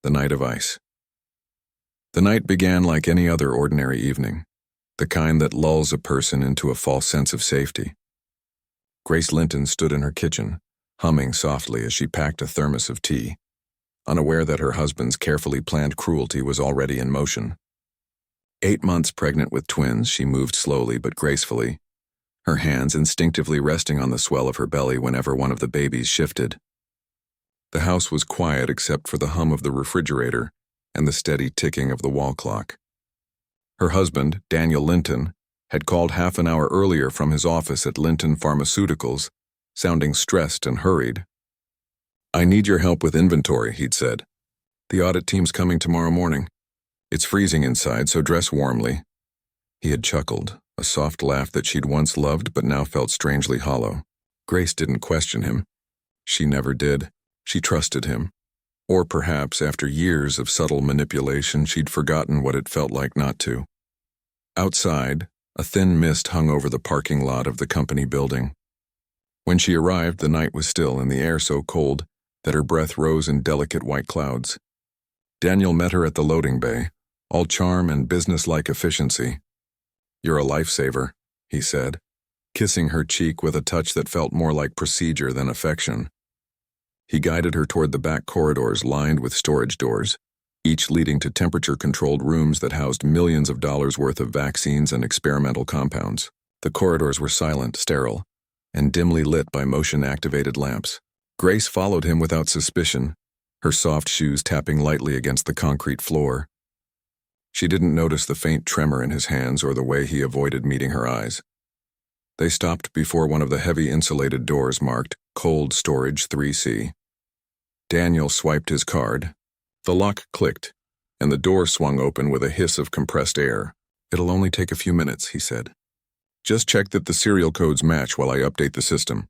The Night of Ice. The night began like any other ordinary evening, the kind that lulls a person into a false sense of safety. Grace Linton stood in her kitchen, humming softly as she packed a thermos of tea, unaware that her husband's carefully planned cruelty was already in motion. 8 months pregnant with twins, she moved slowly but gracefully, her hands instinctively resting on the swell of her belly whenever one of the babies shifted. The house was quiet except for the hum of the refrigerator and the steady ticking of the wall clock. Her husband, Daniel Linton, had called half an hour earlier from his office at Linton Pharmaceuticals, sounding stressed and hurried. "I need your help with inventory," he'd said. "The audit team's coming tomorrow morning. It's freezing inside, so dress warmly." He had chuckled, a soft laugh that she'd once loved but now felt strangely hollow. Grace didn't question him. She never did. She trusted him. Or perhaps, after years of subtle manipulation, she'd forgotten what it felt like not to. Outside, a thin mist hung over the parking lot of the company building. When she arrived, the night was still and the air so cold that her breath rose in delicate white clouds. Daniel met her at the loading bay, all charm and business-like efficiency. "You're a lifesaver," he said, kissing her cheek with a touch that felt more like procedure than affection. He guided her toward the back corridors lined with storage doors, each leading to temperature-controlled rooms that housed millions of dollars worth of vaccines and experimental compounds. The corridors were silent, sterile, and dimly lit by motion-activated lamps. Grace followed him without suspicion, her soft shoes tapping lightly against the concrete floor. She didn't notice the faint tremor in his hands or the way he avoided meeting her eyes. They stopped before one of the heavy insulated doors marked Cold Storage 3C. Daniel swiped his card. The lock clicked, and the door swung open with a hiss of compressed air. "It'll only take a few minutes," he said. "Just check that the serial codes match while I update the system."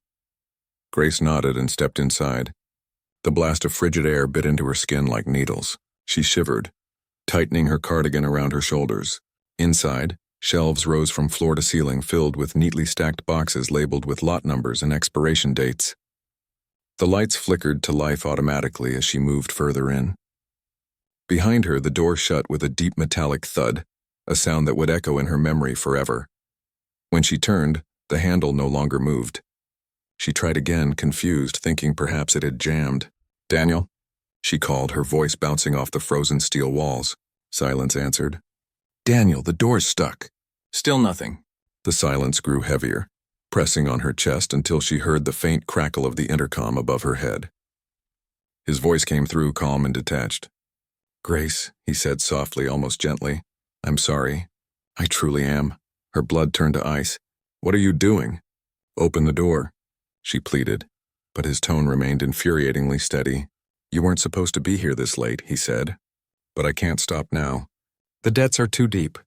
Grace nodded and stepped inside. The blast of frigid air bit into her skin like needles. She shivered, tightening her cardigan around her shoulders. Inside, shelves rose from floor to ceiling filled with neatly stacked boxes labeled with lot numbers and expiration dates. The lights flickered to life automatically as she moved further in. Behind her, the door shut with a deep metallic thud, a sound that would echo in her memory forever. When she turned, the handle no longer moved. She tried again, confused, thinking perhaps it had jammed. "Daniel?" she called, her voice bouncing off the frozen steel walls. Silence answered. "Daniel, the door's stuck." Still nothing. The silence grew heavier, pressing on her chest until she heard the faint crackle of the intercom above her head. His voice came through, calm and detached. "Grace," he said softly, almost gently, "I'm sorry. I truly am." Her blood turned to ice. "What are you doing?" "Open the door," she pleaded, but his tone remained infuriatingly steady. "You weren't supposed to be here this late," he said, "but I can't stop now. The debts are too deep.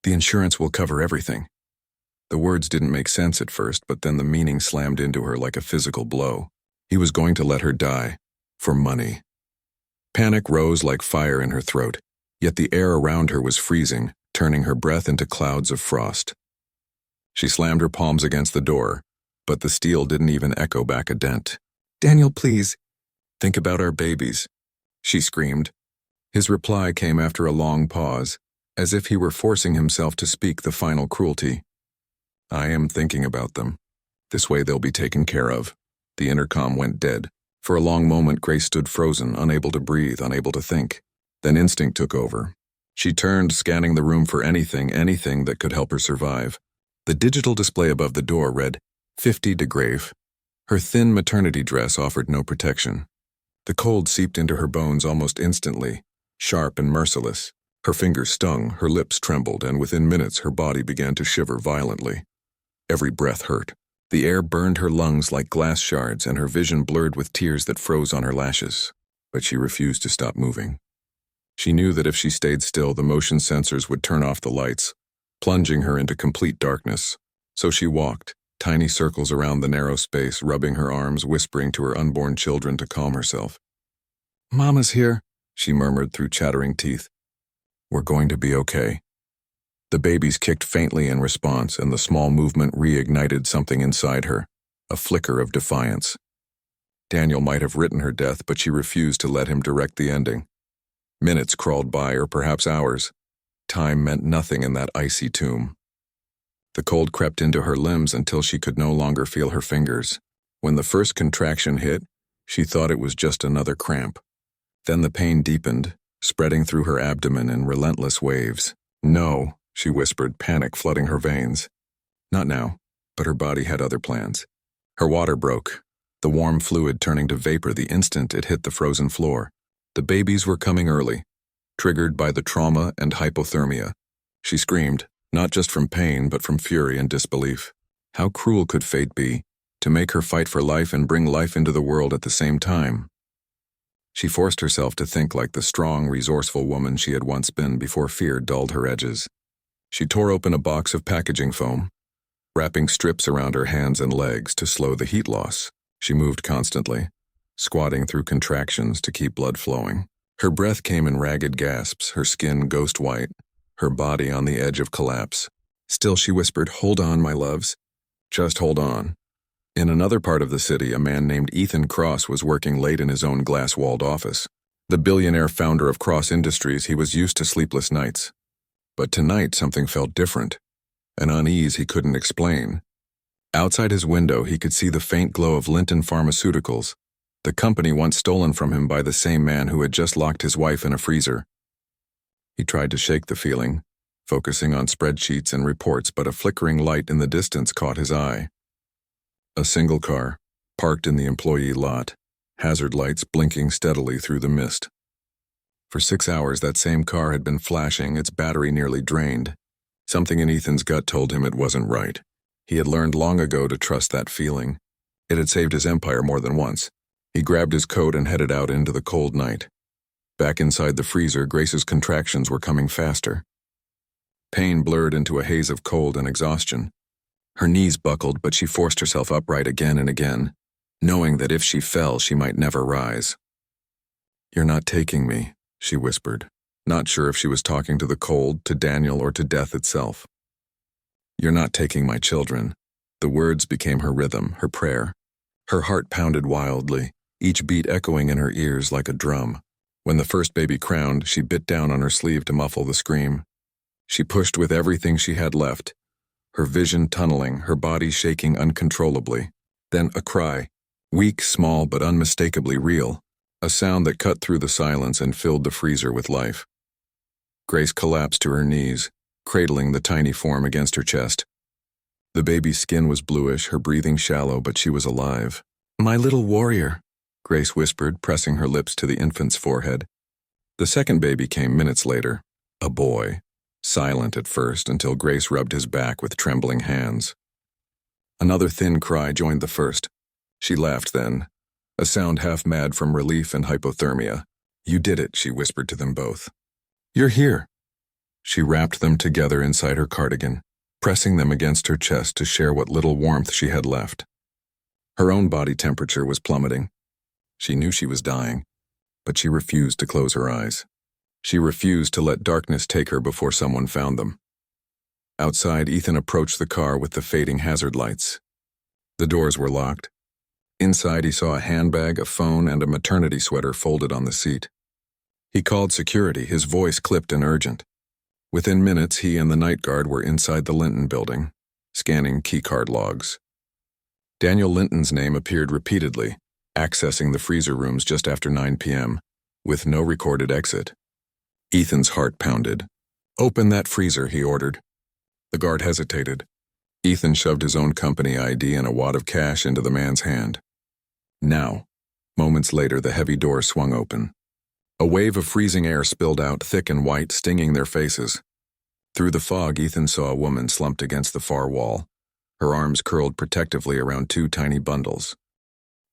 The insurance will cover everything." The words didn't make sense at first, but then the meaning slammed into her like a physical blow. He was going to let her die. For money. Panic rose like fire in her throat, yet the air around her was freezing, turning her breath into clouds of frost. She slammed her palms against the door, but the steel didn't even echo back a dent. "Daniel, please. Think about our babies," she screamed. His reply came after a long pause, as if he were forcing himself to speak the final cruelty. "I am thinking about them. This way they'll be taken care of." The intercom went dead. For a long moment, Grace stood frozen, unable to breathe, unable to think. Then instinct took over. She turned, scanning the room for anything that could help her survive. The digital display above the door read, 50 de Grave. Her thin maternity dress offered no protection. The cold seeped into her bones almost instantly, sharp and merciless. Her fingers stung, her lips trembled, and within minutes her body began to shiver violently. Every breath hurt. The air burned her lungs like glass shards, and her vision blurred with tears that froze on her lashes. But she refused to stop moving. She knew that if she stayed still, the motion sensors would turn off the lights, plunging her into complete darkness. So she walked, tiny circles around the narrow space, rubbing her arms, whispering to her unborn children to calm herself. "Mama's here," she murmured through chattering teeth. "We're going to be okay." The babies kicked faintly in response, and the small movement reignited something inside her, a flicker of defiance. Daniel might have written her death, but she refused to let him direct the ending. Minutes crawled by, or perhaps hours. Time meant nothing in that icy tomb. The cold crept into her limbs until she could no longer feel her fingers. When the first contraction hit, she thought it was just another cramp. Then the pain deepened, spreading through her abdomen in relentless waves. "No," she whispered, panic flooding her veins. Not now, but her body had other plans. Her water broke, the warm fluid turning to vapor the instant it hit the frozen floor. The babies were coming early, triggered by the trauma and hypothermia. She screamed, not just from pain but from fury and disbelief. How cruel could fate be, to make her fight for life and bring life into the world at the same time? She forced herself to think like the strong, resourceful woman she had once been before fear dulled her edges. She tore open a box of packaging foam, wrapping strips around her hands and legs to slow the heat loss. She moved constantly, squatting through contractions to keep blood flowing. Her breath came in ragged gasps, her skin ghost white, her body on the edge of collapse. Still she whispered, "Hold on, my loves. Just hold on." In another part of the city, a man named Ethan Cross was working late in his own glass-walled office. The billionaire founder of Cross Industries, he was used to sleepless nights. But tonight something felt different, an unease he couldn't explain. Outside his window, he could see the faint glow of Linton Pharmaceuticals, the company once stolen from him by the same man who had just locked his wife in a freezer. He tried to shake the feeling, focusing on spreadsheets and reports, but a flickering light in the distance caught his eye. A single car, parked in the employee lot, hazard lights blinking steadily through the mist. For 6 hours that same car had been flashing, its battery nearly drained. Something in Ethan's gut told him it wasn't right. He had learned long ago to trust that feeling. It had saved his empire more than once. He grabbed his coat and headed out into the cold night. Back inside the freezer, Grace's contractions were coming faster. Pain blurred into a haze of cold and exhaustion. Her knees buckled, but she forced herself upright again and again, knowing that if she fell, she might never rise. "You're not taking me," she whispered, not sure if she was talking to the cold, to Daniel, or to death itself. "You're not taking my children." The words became her rhythm, her prayer. Her heart pounded wildly, each beat echoing in her ears like a drum. When the first baby crowned, she bit down on her sleeve to muffle the scream. She pushed with everything she had left, her vision tunneling, her body shaking uncontrollably. Then a cry, weak, small, but unmistakably real, a sound that cut through the silence and filled the freezer with life. Grace collapsed to her knees, cradling the tiny form against her chest. The baby's skin was bluish, her breathing shallow, but she was alive. "My little warrior," Grace whispered, pressing her lips to the infant's forehead. The second baby came minutes later, a boy, silent at first until Grace rubbed his back with trembling hands. Another thin cry joined the first. She laughed then, a sound half mad from relief and hypothermia. "You did it," she whispered to them both. "You're here." She wrapped them together inside her cardigan, pressing them against her chest to share what little warmth she had left. Her own body temperature was plummeting. She knew she was dying, but she refused to close her eyes. She refused to let darkness take her before someone found them. Outside, Ethan approached the car with the fading hazard lights. The doors were locked. Inside, he saw a handbag, a phone, and a maternity sweater folded on the seat. He called security, his voice clipped and urgent. Within minutes, he and the night guard were inside the Linton building, scanning keycard logs. Daniel Linton's name appeared repeatedly, accessing the freezer rooms just after 9 p.m., with no recorded exit. Ethan's heart pounded. "Open that freezer," he ordered. The guard hesitated. Ethan shoved his own company ID and a wad of cash into the man's hand. Now. Moments later, the heavy door swung open. A wave of freezing air spilled out, thick and white, stinging their faces. Through the fog, Ethan saw a woman slumped against the far wall, her arms curled protectively around two tiny bundles.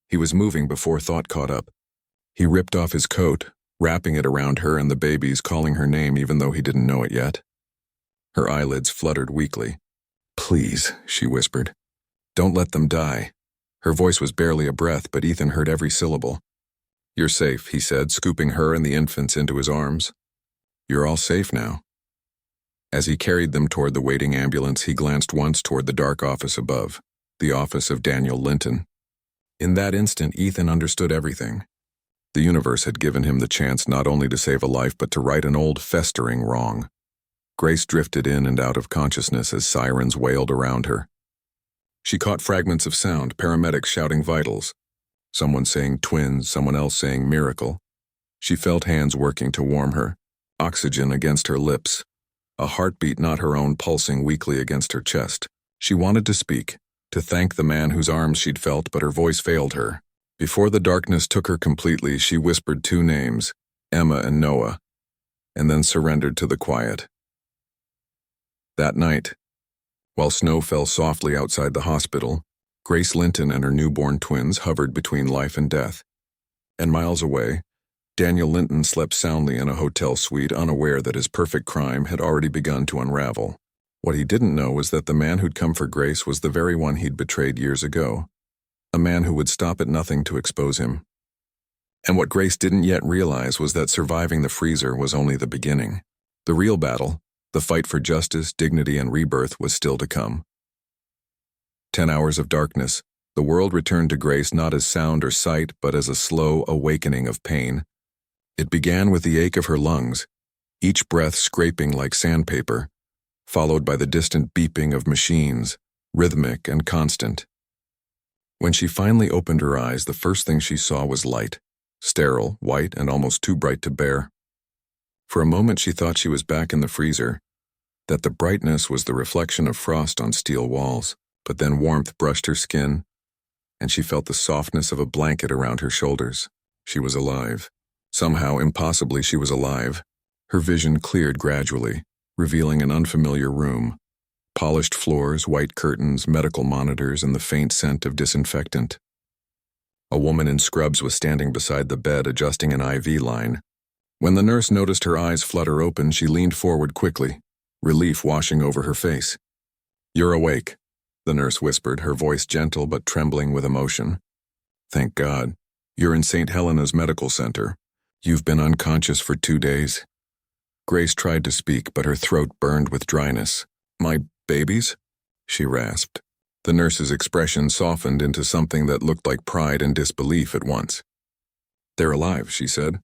He was moving before thought caught up. He ripped off his coat, wrapping it around her and the babies, calling her name even though he didn't know it yet. Her eyelids fluttered weakly. "Please," she whispered. "Don't let them die." Her voice was barely a breath, but Ethan heard every syllable. "You're safe," he said, scooping her and the infants into his arms. "You're all safe now." As he carried them toward the waiting ambulance, he glanced once toward the dark office above, the office of Daniel Linton. In that instant, Ethan understood everything. The universe had given him the chance not only to save a life but to right an old festering wrong. Grace drifted in and out of consciousness as sirens wailed around her. She caught fragments of sound, paramedics shouting vitals. Someone saying twins, someone else saying miracle. She felt hands working to warm her, oxygen against her lips, a heartbeat not her own pulsing weakly against her chest. She wanted to speak, to thank the man whose arms she'd felt, but her voice failed her. Before the darkness took her completely, she whispered two names, Emma and Noah, and then surrendered to the quiet. That night, while snow fell softly outside the hospital, Grace Linton and her newborn twins hovered between life and death. And miles away, Daniel Linton slept soundly in a hotel suite, unaware that his perfect crime had already begun to unravel. What he didn't know was that the man who'd come for Grace was the very one he'd betrayed years ago, a man who would stop at nothing to expose him. And what Grace didn't yet realize was that surviving the freezer was only the beginning. The real battle, the fight for justice, dignity, and rebirth, was still to come. 10 hours of darkness, the world returned to Grace not as sound or sight, but as a slow awakening of pain. It began with the ache of her lungs, each breath scraping like sandpaper, followed by the distant beeping of machines, rhythmic and constant. When she finally opened her eyes, the first thing she saw was light, sterile, white, and almost too bright to bear. For a moment she thought she was back in the freezer, that the brightness was the reflection of frost on steel walls, but then warmth brushed her skin, and she felt the softness of a blanket around her shoulders. She was alive. Somehow, impossibly, she was alive. Her vision cleared gradually, revealing an unfamiliar room. Polished floors, white curtains, medical monitors, and the faint scent of disinfectant. A woman in scrubs was standing beside the bed, adjusting an IV line. When the nurse noticed her eyes flutter open, she leaned forward quickly, relief washing over her face. "You're awake," the nurse whispered, her voice gentle but trembling with emotion. "Thank God. You're in St. Helena's Medical Center. You've been unconscious for 2 days." Grace tried to speak, but her throat burned with dryness. "My babies?" she rasped. The nurse's expression softened into something that looked like pride and disbelief at once. "They're alive," she said.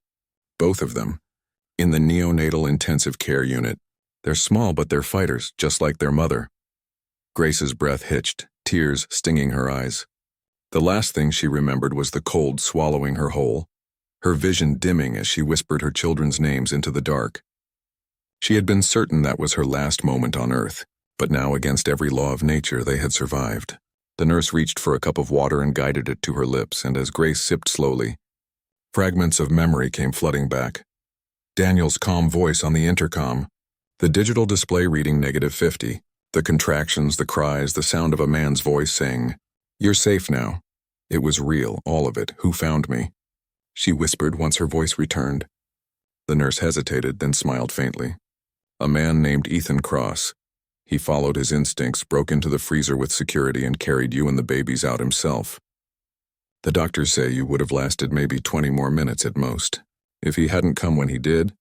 "Both of them. In the neonatal intensive care unit. They're small, but they're fighters, just like their mother." Grace's breath hitched, tears stinging her eyes. The last thing she remembered was the cold swallowing her whole, her vision dimming as she whispered her children's names into the dark. She had been certain that was her last moment on Earth, but now, against every law of nature, they had survived. The nurse reached for a cup of water and guided it to her lips, and as Grace sipped slowly, fragments of memory came flooding back. Daniel's calm voice on the intercom, the digital display reading -50, the contractions, the cries, the sound of a man's voice saying, "You're safe now." It was real, all of it. "Who found me?" she whispered once her voice returned. The nurse hesitated, then smiled faintly. "A man named Ethan Cross. He followed his instincts, broke into the freezer with security, and carried you and the babies out himself. The doctors say you would have lasted maybe 20 more minutes at most. If he hadn't come when he did..."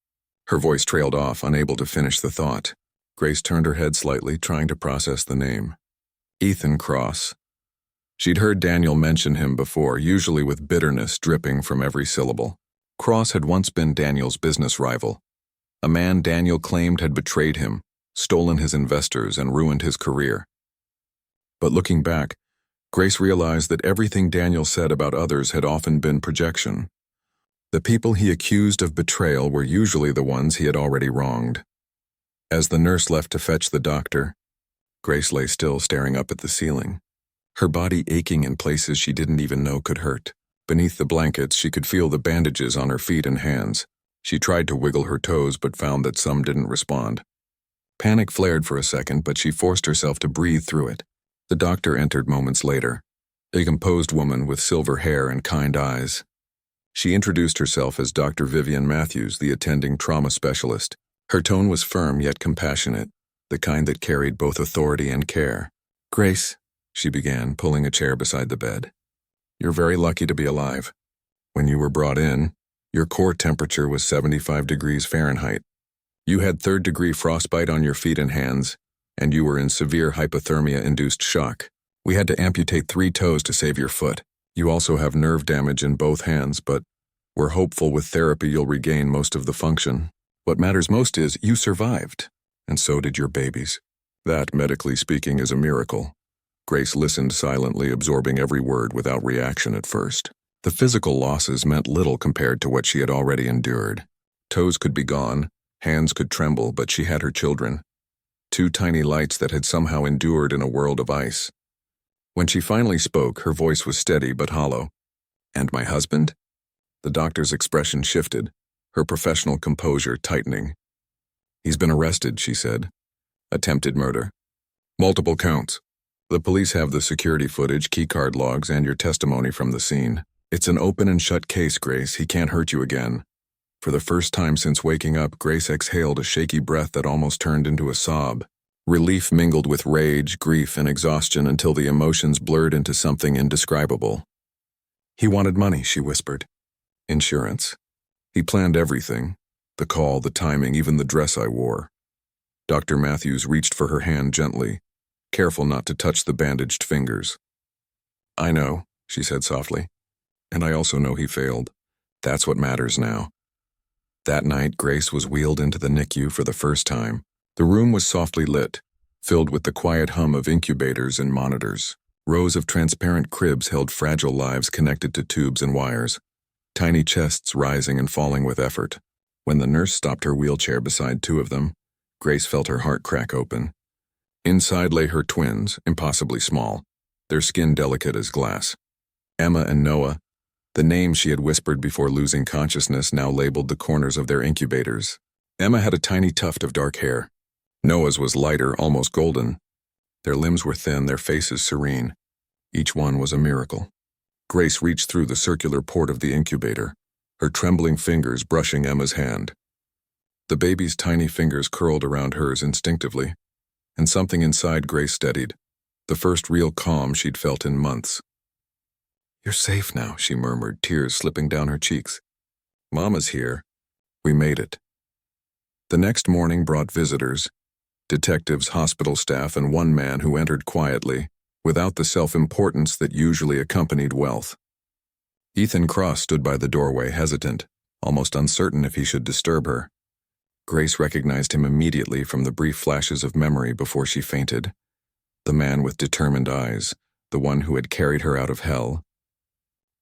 Her voice trailed off, unable to finish the thought. Grace turned her head slightly, trying to process the name. Ethan Cross. She'd heard Daniel mention him before, usually with bitterness dripping from every syllable. Cross had once been Daniel's business rival. A man Daniel claimed had betrayed him, stolen his investors, and ruined his career. But looking back, Grace realized that everything Daniel said about others had often been projection. The people he accused of betrayal were usually the ones he had already wronged. As the nurse left to fetch the doctor, Grace lay still, staring up at the ceiling, her body aching in places she didn't even know could hurt. Beneath the blankets, she could feel the bandages on her feet and hands. She tried to wiggle her toes, but found that some didn't respond. Panic flared for a second, but she forced herself to breathe through it. The doctor entered moments later, a composed woman with silver hair and kind eyes. She introduced herself as Dr. Vivian Matthews, the attending trauma specialist. Her tone was firm yet compassionate, the kind that carried both authority and care. "Grace," she began, pulling a chair beside the bed, "you're very lucky to be alive. When you were brought in, your core temperature was 75 degrees Fahrenheit. You had 3rd-degree frostbite on your feet and hands, and you were in severe hypothermia-induced shock. We had to amputate 3 toes to save your foot. You also have nerve damage in both hands, but We're hopeful with therapy you'll regain most of the function. What matters most is you survived, and so did your babies. That, medically speaking, is a miracle. Grace listened silently, absorbing every word without reaction at first. The physical losses meant little compared to what she had already endured. Toes could be gone, hands could tremble, but she had her children. Two tiny lights that had somehow endured in a world of ice. When she finally spoke, her voice was steady but hollow. "And my husband?" The doctor's expression shifted, her professional composure tightening. "He's been arrested," she said. "Attempted murder. Multiple counts. The police have the security footage, keycard logs, and your testimony from the scene. It's an open and shut case, Grace. He can't hurt you again." For the first time since waking up, Grace exhaled a shaky breath that almost turned into a sob. Relief mingled with rage, grief, and exhaustion until the emotions blurred into something indescribable. "He wanted money," she whispered. "Insurance. He planned everything. The call, the timing, even the dress I wore." Dr. Matthews reached for her hand gently, careful not to touch the bandaged fingers. "I know," she said softly. "And I also know he failed. That's what matters now." That night, Grace was wheeled into the NICU for the first time. The room was softly lit, filled with the quiet hum of incubators and monitors. Rows of transparent cribs held fragile lives connected to tubes and wires, tiny chests rising and falling with effort. When the nurse stopped her wheelchair beside two of them, Grace felt her heart crack open. Inside lay her twins, impossibly small, their skin delicate as glass. Emma and Noah, the names she had whispered before losing consciousness, now labeled the corners of their incubators. Emma had a tiny tuft of dark hair. Noah's was lighter, almost golden. Their limbs were thin, their faces serene. Each one was a miracle. Grace reached through the circular port of the incubator, her trembling fingers brushing Emma's hand. The baby's tiny fingers curled around hers instinctively, and something inside Grace steadied, the first real calm she'd felt in months. "You're safe now," she murmured, tears slipping down her cheeks. "Mama's here. We made it." The next morning brought visitors, detectives, hospital staff, and one man who entered quietly, without the self-importance that usually accompanied wealth. Ethan Cross stood by the doorway, hesitant, almost uncertain if he should disturb her. Grace recognized him immediately from the brief flashes of memory before she fainted. The man with determined eyes, the one who had carried her out of hell.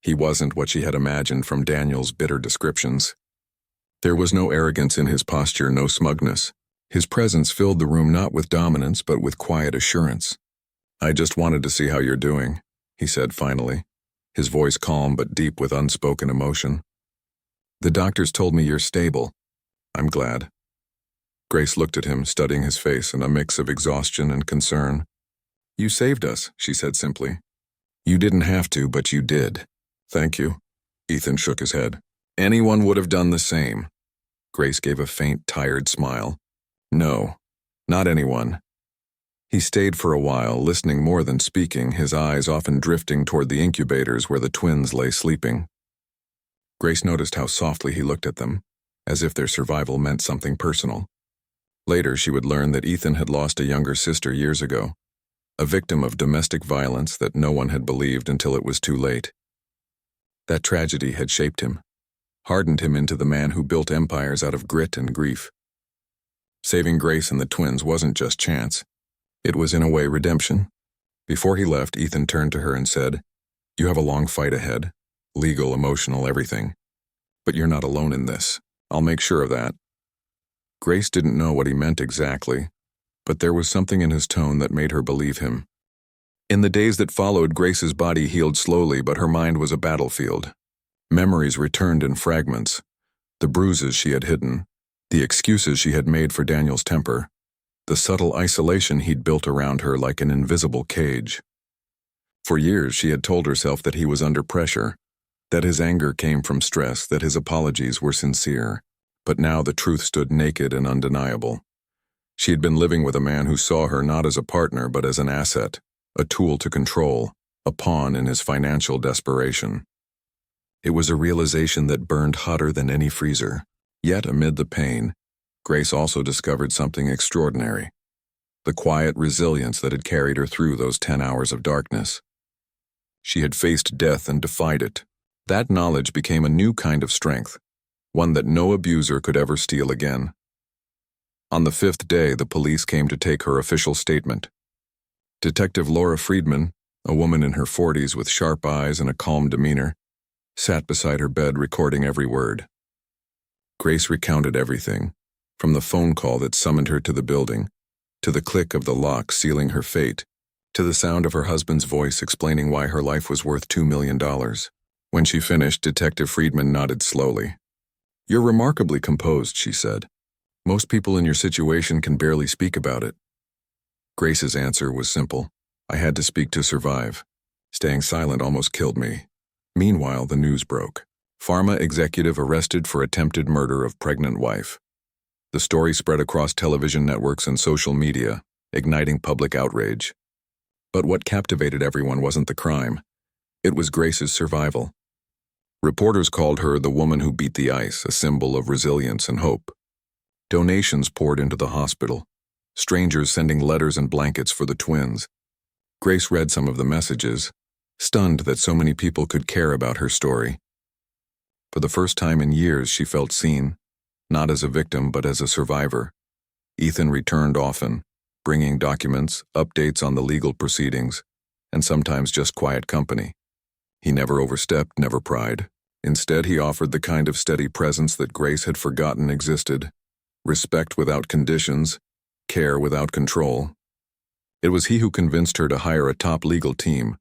He wasn't what she had imagined from Daniel's bitter descriptions. There was no arrogance in his posture, no smugness. His presence filled the room not with dominance but with quiet assurance. "I just wanted to see how you're doing," he said finally, his voice calm but deep with unspoken emotion. "The doctors told me you're stable. I'm glad." Grace looked at him, studying his face in a mix of exhaustion and concern. "You saved us," she said simply. "You didn't have to, but you did." "Thank you." Ethan shook his head. "Anyone would have done the same." Grace gave a faint, tired smile. "No, not anyone." He stayed for a while, listening more than speaking, his eyes often drifting toward the incubators where the twins lay sleeping. Grace noticed how softly he looked at them, as if their survival meant something personal. Later, she would learn that Ethan had lost a younger sister years ago, a victim of domestic violence that no one had believed until it was too late. That tragedy had shaped him, hardened him into the man who built empires out of grit and grief. Saving Grace and the twins wasn't just chance. It was in a way redemption. Before he left, Ethan turned to her and said, "You have a long fight ahead, legal, emotional, everything. But you're not alone in this. I'll make sure of that." Grace didn't know what he meant exactly, but there was something in his tone that made her believe him. In the days that followed, Grace's body healed slowly, but her mind was a battlefield. Memories returned in fragments. The bruises she had hidden, the excuses she had made for Daniel's temper, the subtle isolation he'd built around her like an invisible cage. For years she had told herself that he was under pressure, that his anger came from stress, that his apologies were sincere. But now the truth stood naked and undeniable. She had been living with a man who saw her not as a partner but as an asset, a tool to control, a pawn in his financial desperation. It was a realization that burned hotter than any freezer. Yet amid the pain, Grace also discovered something extraordinary, the quiet resilience that had carried her through those 10 hours of darkness. She had faced death and defied it, That knowledge became a new kind of strength, one that no abuser could ever steal again. On the 5th day, the police came to take her official statement. Detective Laura Friedman, a woman in her 40s with sharp eyes and a calm demeanor, sat beside her bed recording every word. Grace recounted everything, from the phone call that summoned her to the building, to the click of the lock sealing her fate, to the sound of her husband's voice explaining why her life was worth $2 million. When she finished, Detective Friedman nodded slowly. "You're remarkably composed," she said. "Most people in your situation can barely speak about it." Grace's answer was simple. "I had to speak to survive. Staying silent almost killed me." Meanwhile, the news broke. Pharma executive arrested for attempted murder of pregnant wife. The story spread across television networks and social media, igniting public outrage. But what captivated everyone wasn't the crime. It was Grace's survival. Reporters called her the woman who beat the ice, a symbol of resilience and hope. Donations poured into the hospital, strangers sending letters and blankets for the twins. Grace read some of the messages, stunned that so many people could care about her story. For the first time in years, she felt seen, not as a victim but as a survivor. Ethan returned often, bringing documents, updates on the legal proceedings, and sometimes just quiet company. He never overstepped, never pried. Instead, he offered the kind of steady presence that Grace had forgotten existed. Respect without conditions, care without control. It was he who convinced her to hire a top legal team,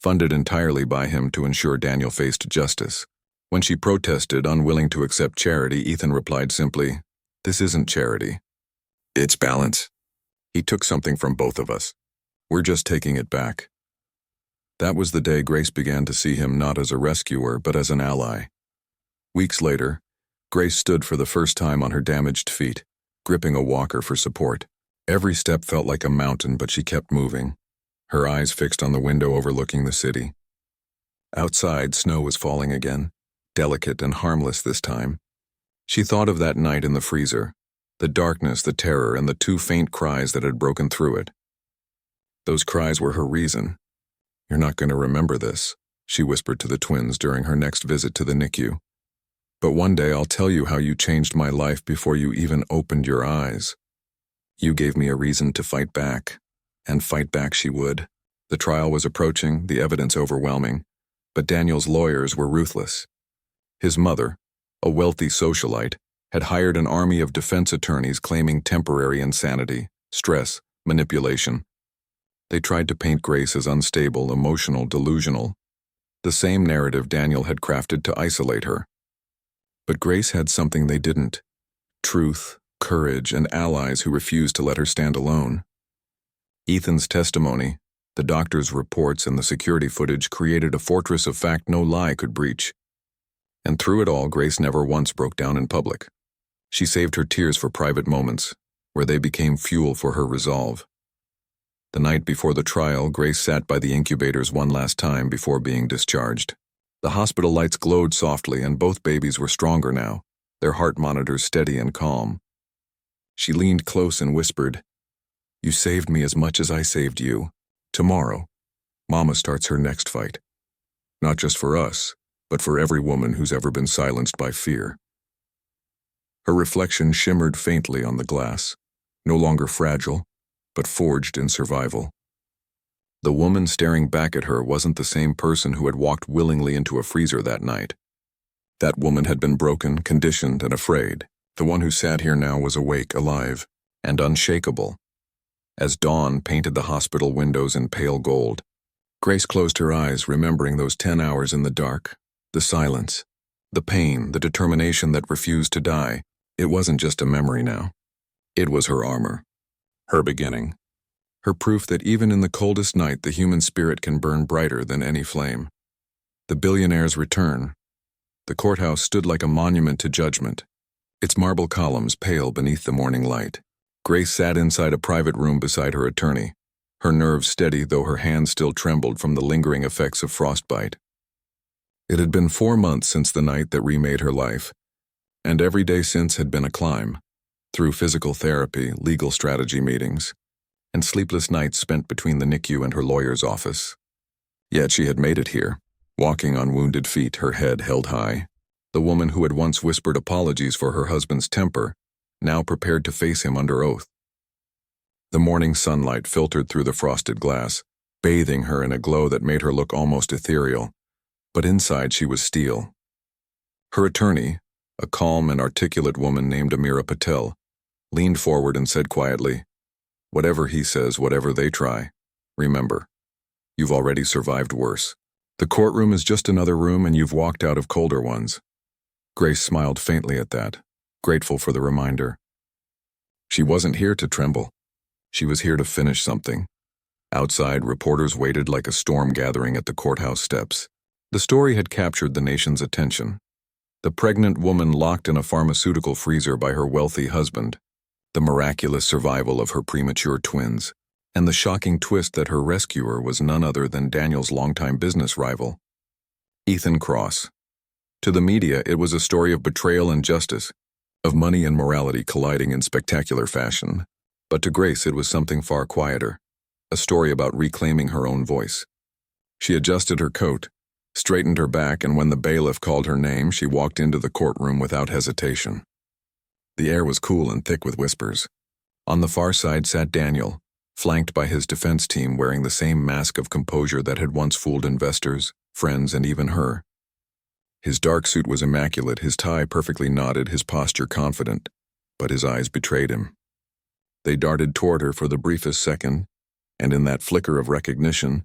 funded entirely by him to ensure Daniel faced justice. When she protested, unwilling to accept charity, Ethan replied simply, "This isn't charity. It's balance. He took something from both of us. We're just taking it back." That was the day Grace began to see him not as a rescuer, but as an ally. Weeks later, Grace stood for the first time on her damaged feet, gripping a walker for support. Every step felt like a mountain, but she kept moving, her eyes fixed on the window overlooking the city. Outside, snow was falling again, delicate and harmless this time. She thought of that night in the freezer, the darkness, the terror, and the 2 faint cries that had broken through it. Those cries were her reason. "You're not going to remember this," she whispered to the twins during her next visit to the NICU. "But one day I'll tell you how you changed my life before you even opened your eyes. You gave me a reason to fight back, and fight back she would." The trial was approaching, the evidence overwhelming, but Daniel's lawyers were ruthless. His mother, a wealthy socialite, had hired an army of defense attorneys claiming temporary insanity, stress, manipulation. They tried to paint Grace as unstable, emotional, delusional, the same narrative Daniel had crafted to isolate her. But Grace had something they didn't: truth, courage, and allies who refused to let her stand alone. Ethan's testimony, the doctor's reports, and the security footage created a fortress of fact no lie could breach. And through it all, Grace never once broke down in public. She saved her tears for private moments, where they became fuel for her resolve. The night before the trial, Grace sat by the incubators one last time before being discharged. The hospital lights glowed softly, and both babies were stronger now, their heart monitors steady and calm. She leaned close and whispered, "You saved me as much as I saved you. Tomorrow, Mama starts her next fight. Not just for us, but for every woman who's ever been silenced by fear." Her reflection shimmered faintly on the glass, no longer fragile, but forged in survival. The woman staring back at her wasn't the same person who had walked willingly into a freezer that night. That woman had been broken, conditioned, and afraid. The one who sat here now was awake, alive, and unshakable. As dawn painted the hospital windows in pale gold, Grace closed her eyes, remembering those 10 hours in the dark, the silence, the pain, the determination that refused to die. It wasn't just a memory now. It was her armor, her beginning, her proof that even in the coldest night the human spirit can burn brighter than any flame. The Billionaire's return. The courthouse stood like a monument to judgment, its marble columns pale beneath the morning light. Grace sat inside a private room beside her attorney, her nerves steady though her hands still trembled from the lingering effects of frostbite. It had been 4 months since the night that remade her life, and every day since had been a climb, through physical therapy, legal strategy meetings, and sleepless nights spent between the NICU and her lawyer's office. Yet she had made it here. walking on wounded feet, her head held high. The woman who had once whispered apologies for her husband's temper, now prepared to face him under oath. The morning sunlight filtered through the frosted glass, bathing her in a glow that made her look almost ethereal, but inside she was steel. Her attorney, a calm and articulate woman named Amira Patel, leaned forward and said quietly, "Whatever he says, whatever they try, remember, you've already survived worse. The courtroom is just another room and you've walked out of colder ones." Grace smiled faintly at that, grateful for the reminder. She wasn't here to tremble. She was here to finish something. Outside, reporters waited like a storm gathering at the courthouse steps. The story had captured the nation's attention. The pregnant woman locked in a pharmaceutical freezer by her wealthy husband, the miraculous survival of her premature twins, and the shocking twist that her rescuer was none other than Daniel's longtime business rival, Ethan Cross. To the media, it was a story of betrayal and justice, of money and morality colliding in spectacular fashion. But to Grace, it was something far quieter, a story about reclaiming her own voice. She adjusted her coat, straightened her back, and when the bailiff called her name, she walked into the courtroom without hesitation. The air was cool and thick with whispers. On the far side sat Daniel, flanked by his defense team wearing the same mask of composure that had once fooled investors, friends, and even her. His dark suit was immaculate, his tie perfectly knotted, his posture confident, but his eyes betrayed him. They darted toward her for the briefest second, and in that flicker of recognition,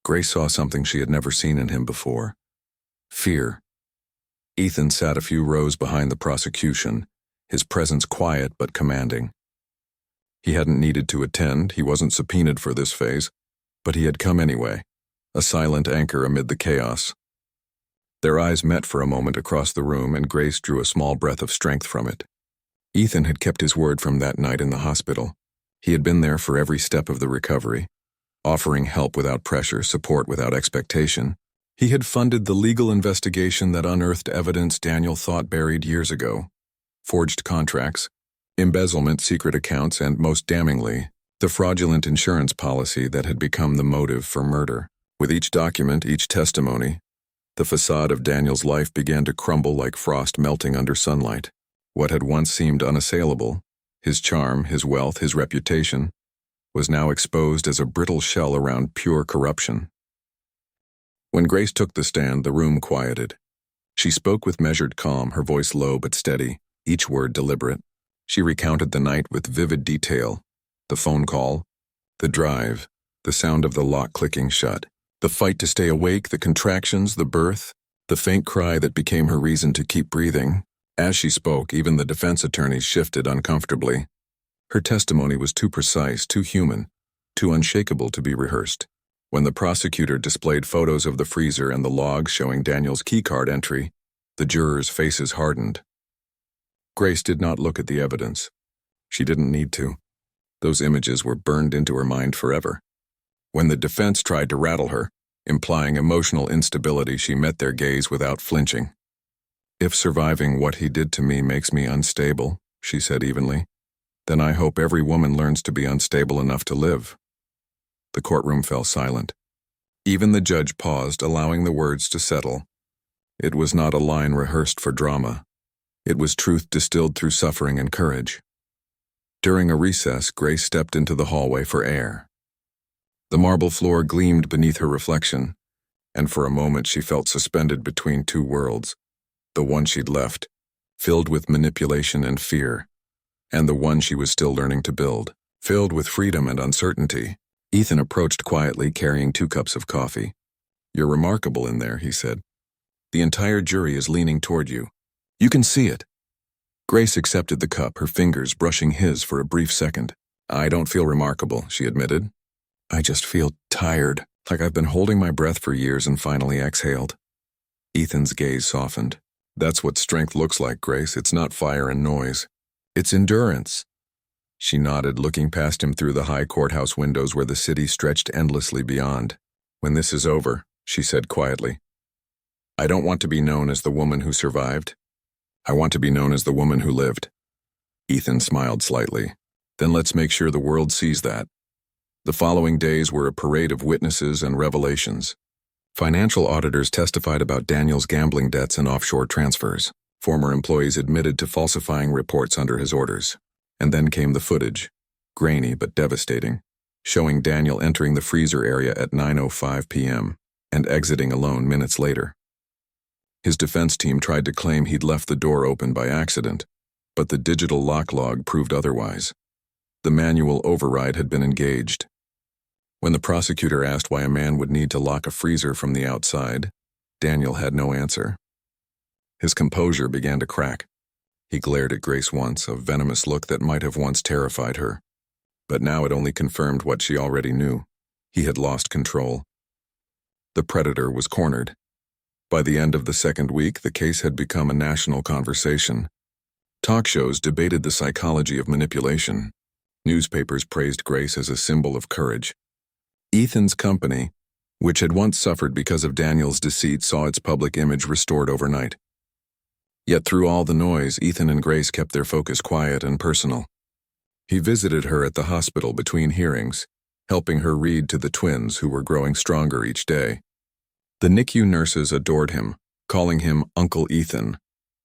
Grace saw something she had never seen in him before. Fear. Ethan sat a few rows behind the prosecution, his presence quiet but commanding. He hadn't needed to attend, he wasn't subpoenaed for this phase, but he had come anyway, a silent anchor amid the chaos. Their eyes met for a moment across the room, and Grace drew a small breath of strength from it. Ethan had kept his word from that night in the hospital. He had been there for every step of the recovery, offering help without pressure, support without expectation. He had funded the legal investigation that unearthed evidence Daniel thought buried years ago. Forged contracts, embezzlement, secret accounts, and, most damningly, the fraudulent insurance policy that had become the motive for murder. With each document, each testimony, the facade of Daniel's life began to crumble like frost melting under sunlight. What had once seemed unassailable, his charm, his wealth, his reputation, was now exposed as a brittle shell around pure corruption. When Grace took the stand, the room quieted. She spoke with measured calm, her voice low but steady, each word deliberate. She recounted the night with vivid detail, the phone call, the drive, the sound of the lock clicking shut, the fight to stay awake, the contractions, the birth, the faint cry that became her reason to keep breathing. As she spoke, even the defense attorneys shifted uncomfortably. Her testimony was too precise, too human, too unshakable to be rehearsed. When the prosecutor displayed photos of the freezer and the logs showing Daniel's keycard entry, the jurors' faces hardened. Grace did not look at the evidence. She didn't need to. Those images were burned into her mind forever. When the defense tried to rattle her, implying emotional instability, she met their gaze without flinching. "If surviving what he did to me makes me unstable," she said evenly, "then I hope every woman learns to be unstable enough to live." The courtroom fell silent. Even the judge paused, allowing the words to settle. It was not a line rehearsed for drama. It was truth distilled through suffering and courage. During a recess, Grace stepped into the hallway for air. The marble floor gleamed beneath her reflection, and for a moment she felt suspended between two worlds. The one she'd left, filled with manipulation and fear, and the one she was still learning to build, filled with freedom and uncertainty. Ethan approached quietly, carrying 2 cups of coffee. "You're remarkable in there," he said. "The entire jury is leaning toward you. You can see it." Grace accepted the cup, her fingers brushing his for a brief second. "I don't feel remarkable," she admitted. "I just feel tired, like I've been holding my breath for years and finally exhaled." Ethan's gaze softened. "That's what strength looks like, Grace. It's not fire and noise. It's endurance." She nodded, looking past him through the high courthouse windows where the city stretched endlessly beyond. "When this is over," she said quietly, "I don't want to be known as the woman who survived. I want to be known as the woman who lived." Ethan smiled slightly. "Then let's make sure the world sees that." The following days were a parade of witnesses and revelations. Financial auditors testified about Daniel's gambling debts and offshore transfers. Former employees admitted to falsifying reports under his orders. And then came the footage, grainy but devastating, showing Daniel entering the freezer area at 9:05 p.m. and exiting alone minutes later. His defense team tried to claim he'd left the door open by accident, but the digital lock log proved otherwise. The manual override had been engaged. When the prosecutor asked why a man would need to lock a freezer from the outside, Daniel had no answer. His composure began to crack. He glared at Grace once, a venomous look that might have once terrified her. But now it only confirmed what she already knew. He had lost control. The predator was cornered. By the end of the second week, the case had become a national conversation. Talk shows debated the psychology of manipulation. Newspapers praised Grace as a symbol of courage. Ethan's company, which had once suffered because of Daniel's deceit, saw its public image restored overnight. Yet through all the noise, Ethan and Grace kept their focus quiet and personal. He visited her at the hospital between hearings, helping her read to the twins who were growing stronger each day. The NICU nurses adored him, calling him Uncle Ethan,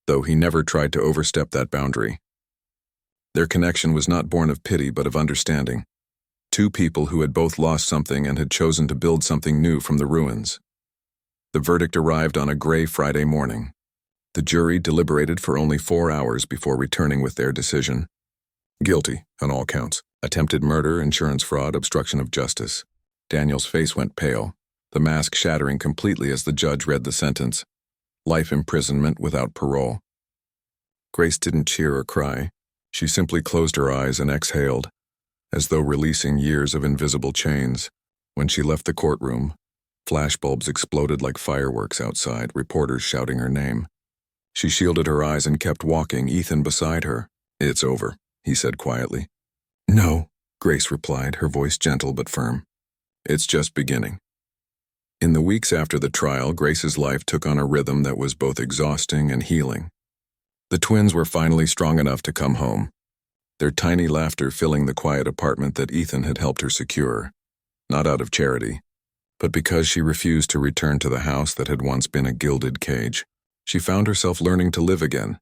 though he never tried to overstep that boundary. Their connection was not born of pity but of understanding. Two people who had both lost something and had chosen to build something new from the ruins. The verdict arrived on a gray Friday morning. The jury deliberated for only 4 hours before returning with their decision. Guilty on all counts. Attempted murder, insurance fraud, obstruction of justice. Daniel's face went pale, the mask shattering completely as the judge read the sentence. Life imprisonment without parole. Grace didn't cheer or cry. She simply closed her eyes and exhaled, as though releasing years of invisible chains. When she left the courtroom, flashbulbs exploded like fireworks outside, reporters shouting her name. She shielded her eyes and kept walking, Ethan beside her. "It's over," he said quietly. "No," Grace replied, her voice gentle but firm. "It's just beginning." In the weeks after the trial, Grace's life took on a rhythm that was both exhausting and healing. The twins were finally strong enough to come home, their tiny laughter filling the quiet apartment that Ethan had helped her secure, not out of charity, but because she refused to return to the house that had once been a gilded cage. She found herself learning to live again,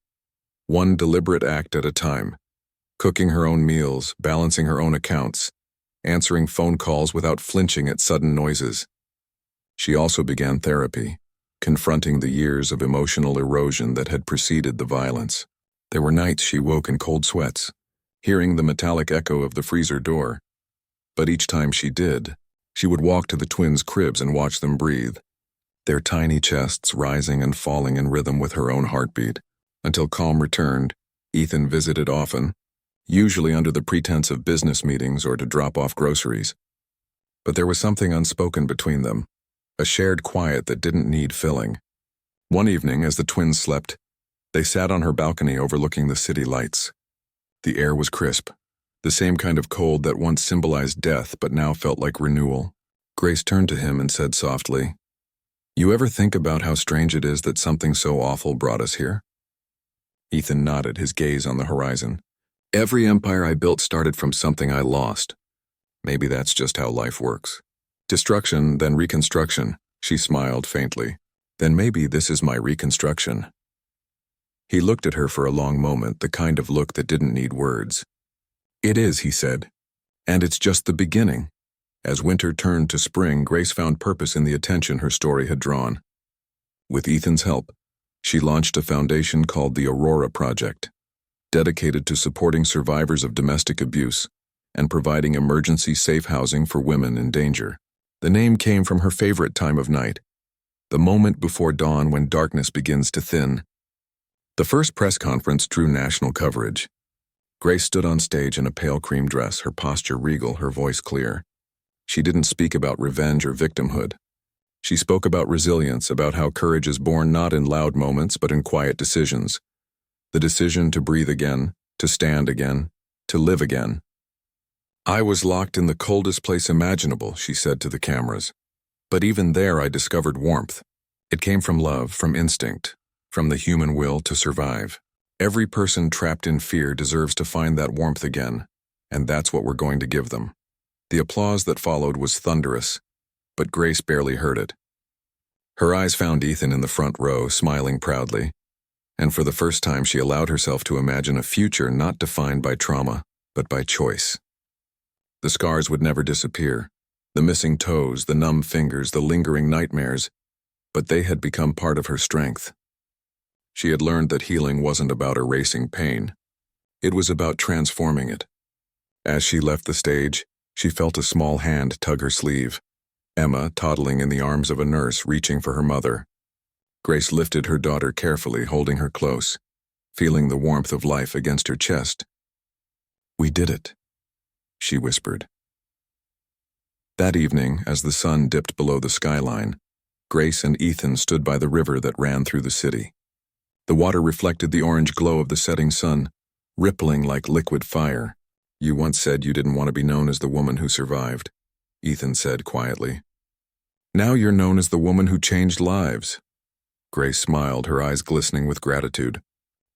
one deliberate act at a time, cooking her own meals, balancing her own accounts, answering phone calls without flinching at sudden noises. She also began therapy, confronting the years of emotional erosion that had preceded the violence. There were nights she woke in cold sweats, hearing the metallic echo of the freezer door. But each time she did, she would walk to the twins' cribs and watch them breathe, their tiny chests rising and falling in rhythm with her own heartbeat. Until calm returned, Ethan visited often, usually under the pretense of business meetings or to drop off groceries. But there was something unspoken between them, a shared quiet that didn't need filling. One evening, as the twins slept, they sat on her balcony overlooking the city lights. The air was crisp, the same kind of cold that once symbolized death but now felt like renewal. Grace turned to him and said softly, "You ever think about how strange it is that something so awful brought us here?" Ethan nodded, his gaze on the horizon. "Every empire I built started from something I lost. Maybe that's just how life works. Destruction, then reconstruction." She smiled faintly. "Then maybe this is my reconstruction." He looked at her for a long moment, the kind of look that didn't need words. "It is," he said. "And it's just the beginning." As winter turned to spring, Grace found purpose in the attention her story had drawn. With Ethan's help, she launched a foundation called the Aurora Project, dedicated to supporting survivors of domestic abuse and providing emergency safe housing for women in danger. The name came from her favorite time of night, the moment before dawn when darkness begins to thin. The first press conference drew national coverage. Grace stood on stage in a pale cream dress, her posture regal, her voice clear. She didn't speak about revenge or victimhood. She spoke about resilience, about how courage is born not in loud moments but in quiet decisions. The decision to breathe again, to stand again, to live again. "I was locked in the coldest place imaginable," she said to the cameras. "But even there I discovered warmth. It came from love, from instinct, from the human will to survive. Every person trapped in fear deserves to find that warmth again, and that's what we're going to give them." The applause that followed was thunderous, but Grace barely heard it. Her eyes found Ethan in the front row, smiling proudly, and for the first time she allowed herself to imagine a future not defined by trauma, but by choice. The scars would never disappear, the missing toes, the numb fingers, the lingering nightmares, but they had become part of her strength. She had learned that healing wasn't about erasing pain. It was about transforming it. As she left the stage, she felt a small hand tug her sleeve. Emma, toddling in the arms of a nurse, reaching for her mother. Grace lifted her daughter carefully, holding her close, feeling the warmth of life against her chest. "We did it," she whispered. That evening, as the sun dipped below the skyline, Grace and Ethan stood by the river that ran through the city. The water reflected the orange glow of the setting sun, rippling like liquid fire. "You once said you didn't want to be known as the woman who survived," Ethan said quietly. "Now you're known as the woman who changed lives." Grace smiled, her eyes glistening with gratitude.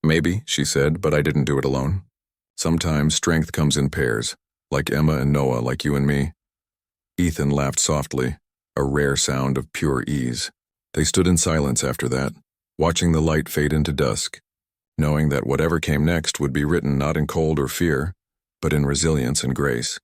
"Maybe," she said, "but I didn't do it alone. Sometimes strength comes in pairs, like Emma and Noah, like you and me." Ethan laughed softly, a rare sound of pure ease. They stood in silence after that, watching the light fade into dusk, knowing that whatever came next would be written not in cold or fear, but in resilience and grace.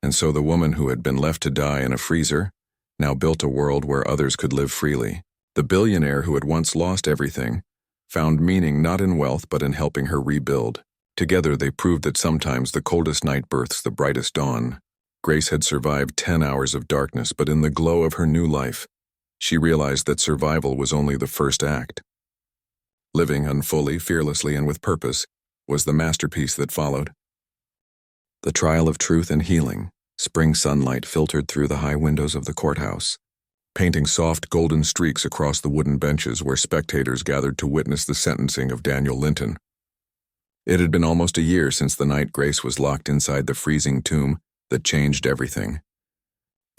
And so the woman who had been left to die in a freezer now built a world where others could live freely. The billionaire who had once lost everything found meaning not in wealth but in helping her rebuild. Together they proved that sometimes the coldest night births the brightest dawn. Grace had survived 10 hours of darkness, but in the glow of her new life, she realized that survival was only the first act. Living unfully, fearlessly, and with purpose was the masterpiece that followed. The trial of truth and healing. Spring sunlight filtered through the high windows of the courthouse, painting soft golden streaks across the wooden benches where spectators gathered to witness the sentencing of Daniel Linton. It had been almost a year since the night Grace was locked inside the freezing tomb that changed everything.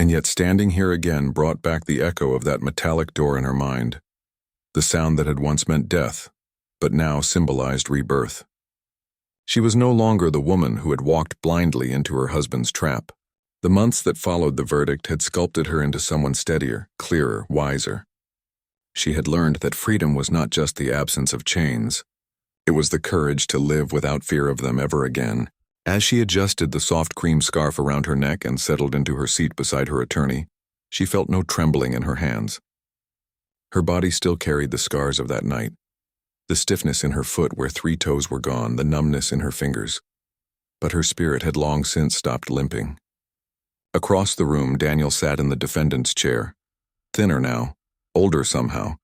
And yet standing here again brought back the echo of that metallic door in her mind, the sound that had once meant death, but now symbolized rebirth. She was no longer the woman who had walked blindly into her husband's trap. The months that followed the verdict had sculpted her into someone steadier, clearer, wiser. She had learned that freedom was not just the absence of chains. It was the courage to live without fear of them ever again. As she adjusted the soft cream scarf around her neck and settled into her seat beside her attorney, she felt no trembling in her hands. Her body still carried the scars of that night, the stiffness in her foot where 3 toes were gone, the numbness in her fingers. But her spirit had long since stopped limping. Across the room, Daniel sat in the defendant's chair, thinner now, older somehow,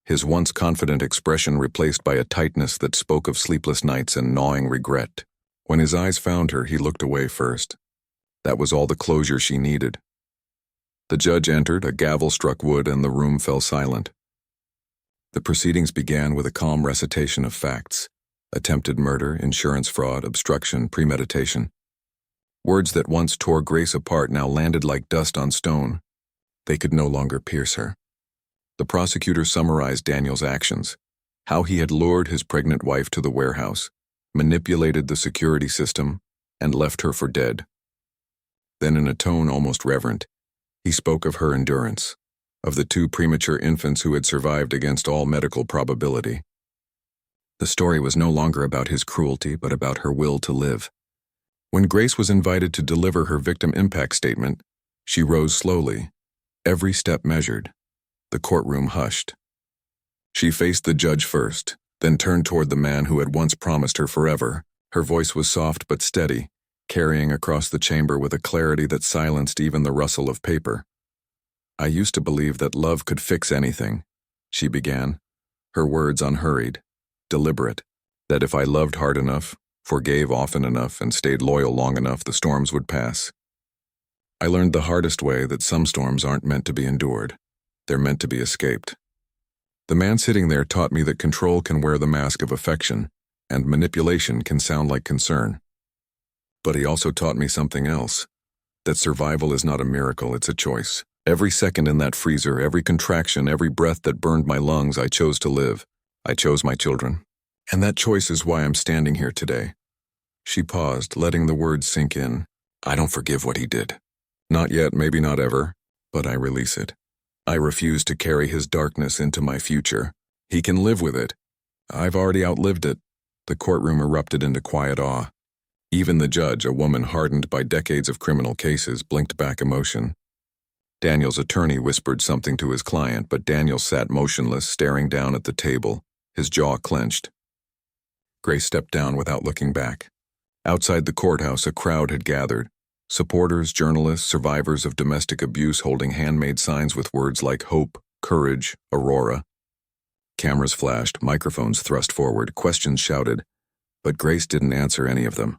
his once confident expression replaced by a tightness that spoke of sleepless nights and gnawing regret. When his eyes found her, he looked away first. That was all the closure she needed. The judge entered, a gavel struck wood, and the room fell silent. The proceedings began with a calm recitation of facts: attempted murder, insurance fraud, obstruction, premeditation. Words that once tore Grace apart now landed like dust on stone. They could no longer pierce her. The prosecutor summarized Daniel's actions, how he had lured his pregnant wife to the warehouse, manipulated the security system, and left her for dead. Then in a tone almost reverent, he spoke of her endurance, of the 2 premature infants who had survived against all medical probability. The story was no longer about his cruelty, but about her will to live. When Grace was invited to deliver her victim impact statement, she rose slowly, every step measured. The courtroom hushed. She faced the judge first, then turned toward the man who had once promised her forever. Her voice was soft but steady, carrying across the chamber with a clarity that silenced even the rustle of paper. "I used to believe that love could fix anything," she began, her words unhurried, deliberate, that if I loved hard enough, forgave often enough, and stayed loyal long enough, the storms would pass. I learned the hardest way that some storms aren't meant to be endured. They're meant to be escaped. The man sitting there taught me that control can wear the mask of affection, and manipulation can sound like concern. But he also taught me something else, that survival is not a miracle, it's a choice. Every second in that freezer, every contraction, every breath that burned my lungs, I chose to live. I chose my children. And that choice is why I'm standing here today. She paused, letting the words sink in. I don't forgive what he did. Not yet, maybe not ever, but I release it. I refuse to carry his darkness into my future. He can live with it. I've already outlived it. The courtroom erupted into quiet awe. Even the judge, a woman hardened by decades of criminal cases, blinked back emotion. Daniel's attorney whispered something to his client, but Daniel sat motionless, staring down at the table, his jaw clenched. Grace stepped down without looking back. Outside the courthouse, a crowd had gathered. Supporters, journalists, survivors of domestic abuse holding handmade signs with words like hope, courage, Aurora. Cameras flashed, microphones thrust forward, questions shouted, but Grace didn't answer any of them.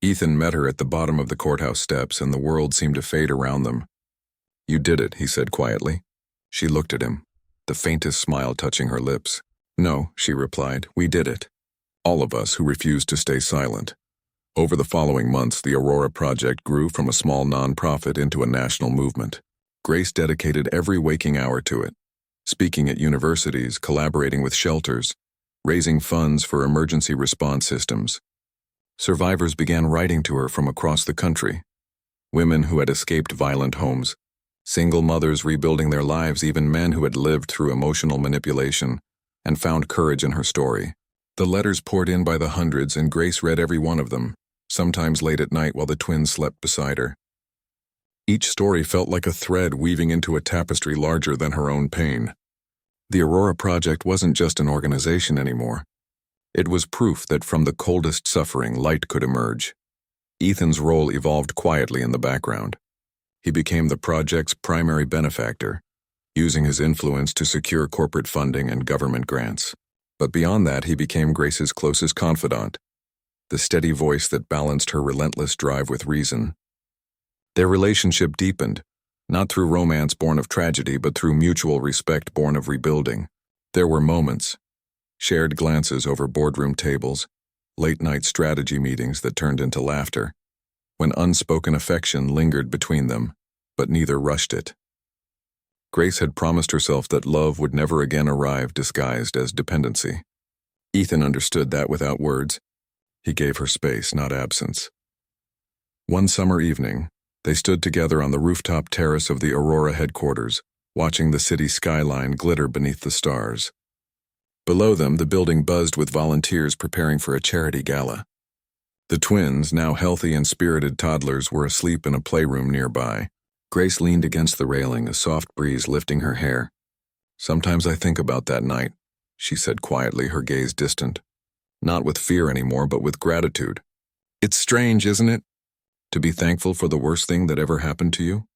Ethan met her at the bottom of the courthouse steps, and the world seemed to fade around them. "You did it," he said quietly. She looked at him, the faintest smile touching her lips. "No," she replied, "we did it. All of us who refused to stay silent." Over the following months, the Aurora Project grew from a small nonprofit into a national movement. Grace dedicated every waking hour to it, speaking at universities, collaborating with shelters, raising funds for emergency response systems. Survivors began writing to her from across the country. Women who had escaped violent homes, single mothers rebuilding their lives, even men who had lived through emotional manipulation and found courage in her story. The letters poured in by the hundreds, and Grace read every one of them, sometimes late at night while the twins slept beside her. Each story felt like a thread weaving into a tapestry larger than her own pain. The Aurora Project wasn't just an organization anymore. It was proof that from the coldest suffering, light could emerge. Ethan's role evolved quietly in the background. He became the project's primary benefactor, using his influence to secure corporate funding and government grants. But beyond that, he became Grace's closest confidant, the steady voice that balanced her relentless drive with reason. Their relationship deepened, not through romance born of tragedy, but through mutual respect born of rebuilding. There were moments, shared glances over boardroom tables, late-night strategy meetings that turned into laughter, when unspoken affection lingered between them, but neither rushed it. Grace had promised herself that love would never again arrive disguised as dependency. Ethan understood that without words. He gave her space, not absence. One summer evening, they stood together on the rooftop terrace of the Aurora headquarters, watching the city skyline glitter beneath the stars. Below them, the building buzzed with volunteers preparing for a charity gala. The twins, now healthy and spirited toddlers, were asleep in a playroom nearby. Grace leaned against the railing, a soft breeze lifting her hair. "Sometimes I think about that night," she said quietly, her gaze distant. "Not with fear anymore, but with gratitude. It's strange, isn't it? To be thankful for the worst thing that ever happened to you?"